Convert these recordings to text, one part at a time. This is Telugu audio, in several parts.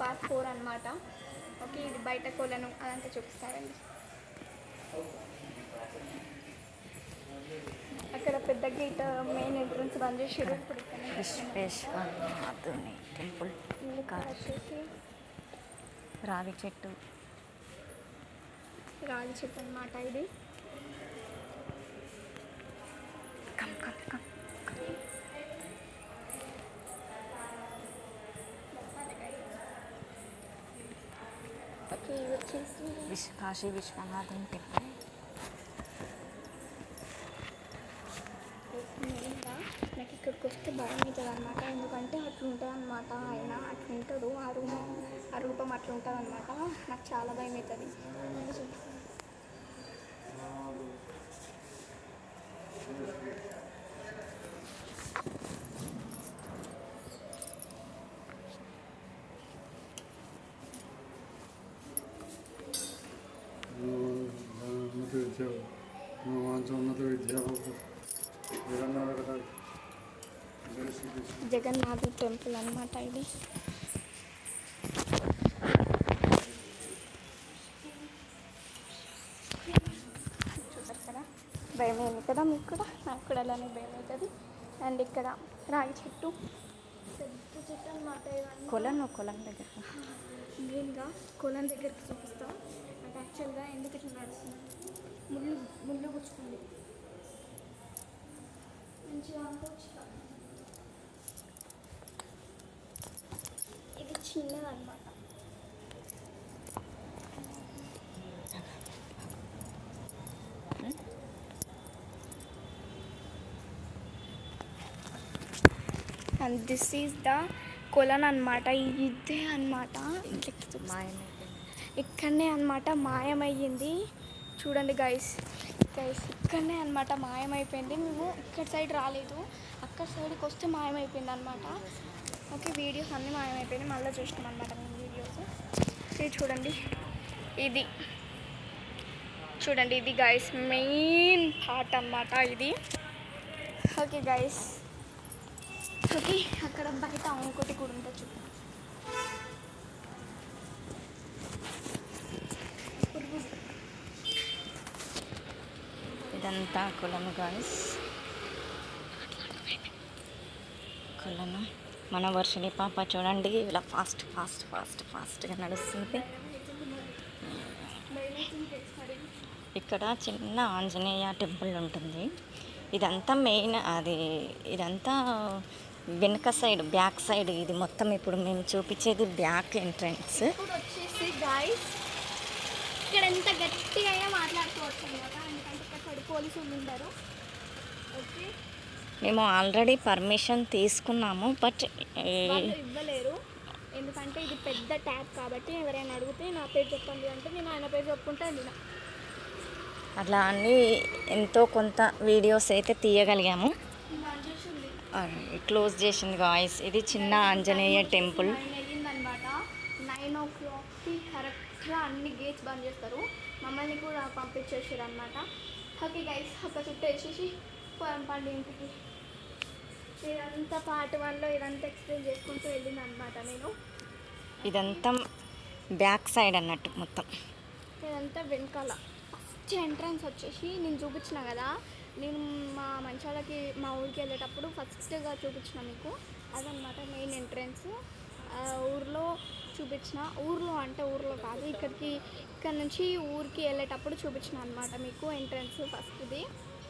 పార్ట్ 4 అనమాట. ఓకే, ఇది బయట కొలను అదంతా చూపిస్తారండి. అక్కడ పెద్ద గేట్ మెయిన్ ఎంట్రన్స్ బంద్ చేసారు. ఇప్పుడు విశ్వేశ్వరనాథుని టెంపుల్. రావి చెట్టు అనమాట ఇది. ఓకే, ఇది వచ్చేసి కాశీ విశ్వనాథుని టెంపుల్. మెయిన్గా నాకు ఇక్కడికి వస్తే భయం అవుతుంది అనమాట. ఎందుకంటే అట్లుంటుంది అనమాట. ఆయన అట్లుంటాడు, ఆ రూపం అట్లుంటుంది అనమాట. నాకు చాలా భయం అవుతుంది. జగన్నాథ్ టెంపుల్ అనమాట ఇది. చూసారు కదా, భయం అయింది కదా మీకు కూడా, నాకు కూడా అలానే భయం అవుతుంది. అండ్ ఇక్కడ రాగి చెట్టు, పెద్ద చెట్టు అనమాట. కొలం దగ్గర మెయిన్గా కొలం దగ్గరికి చూపిస్తాం. అంటే యాక్చువల్గా ఎందుకు ఇట్లా నడుస్తుంది, ముళ్ళు గుచ్చుకుంది మంచిగా అనుకోవచ్చు. ఇది చిన్నదన్నమాట. అండ్ దిస్ ఈజ్ ద కొలన్ అనమాట. ఇదే అనమాట, ఇక్కడనే అనమాట మాయమయ్యింది. చూడండి గైస్, ఇక్కడనే అనమాట మాయమైపోయింది. మేము ఇక్కడ సైడ్ రాలేదు, అక్కడ సైడ్కి వస్తే మాయమైపోయింది అనమాట. ఓకే, వీడియోస్ అన్నీ మాయమైపోయినాయి. మళ్ళీ చూసినాం అనమాట మేము వీడియోస్. ఇది చూడండి, ఇది గైస్ మెయిన్ పార్ట్ అనమాట ఇది. ఓకే గైస్, ఓకే, అక్కడ బయట ఇంకోటి కూడా ఉంటుంది చూడండి. ఇదంతా కొలను గాయస్, కొలను. మన వర్షిని పాప చూడండి ఇలా ఫాస్ట్గా నడుస్తుంది. ఇక్కడ చిన్న ఆంజనేయ టెంపుల్ ఉంటుంది. ఇదంతా మెయిన్ ఇదంతా వెనుక సైడ్, బ్యాక్ సైడ్ ఇది మొత్తం. ఇప్పుడు మేము చూపించేది బ్యాక్ ఎంట్రన్స్. వచ్చేసి గాయ్స్ ఇక్కడ ఎంత గట్టిగా మాట్లాడుకోవచ్చు అనమాట, ఎందుకంటే ఇక్కడ పోలీసులు ఉంటారు. ఓకే, మేము ఆల్రెడీ పర్మిషన్ తీసుకున్నాము, బట్ ఇవ్వలేరు. ఎందుకంటే ఇది పెద్ద ట్యాగ్ కాబట్టి ఎవరైనా అడిగితే నా పేరు చెప్పండి అంటే నేను ఆయన పేరు చెప్పుకుంటే వెళ్ళిన. అట్లా అన్నీ ఎంతో కొంత వీడియోస్ అయితే తీయగలిగాము. క్లోజ్ చేసింది గాయస్. ఇది చిన్న ఆంజనేయ టెంపుల్. 9 అయిందనమాట. 9 o'clockకి కరెక్ట్గా అన్ని గేట్స్ బంద్ చేస్తారు. మమ్మల్ని కూడా పంపించేసారు అనమాట. ఓకే గైస్, అక్కడ చుట్టూ వేసేసి పండి ఇంటికి. ఇదంతా పార్ట్ 1లో ఇదంతా ఎక్స్ప్లెయిన్ చేసుకుంటూ వెళ్ళింది అనమాట నేను. ఇదంతా బ్యాక్ సైడ్ అన్నట్టు మొత్తం. ఇదంతా వెనకాల. ఫస్ట్ ఎంట్రన్స్ వచ్చేసి నేను చూపించిన కదా, నేను మా మంచాలకి మా ఊరికి వెళ్ళేటప్పుడు ఫస్ట్గా చూపించిన మీకు, అదనమాట మెయిన్ ఎంట్రన్స్. ఊర్లో చూపించిన, ఊర్లో కాదు, ఇక్కడ నుంచి ఊరికి వెళ్ళేటప్పుడు చూపించిన అనమాట మీకు ఎంట్రన్స్ ఫస్ట్ది.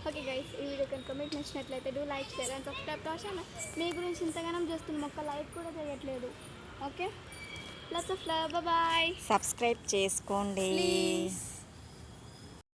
ఓకే గైస్, ఈ వీడియో కనుక మీకు నచ్చినట్లయితే do like, share and subscribe to our channel. మీ గురించి ఇంతగానం చేస్తున్నాం, ఒక్క లైక్ కూడా చేయట్లేదు. Okay, lots of love, bye. Subscribe చేసుకోండి.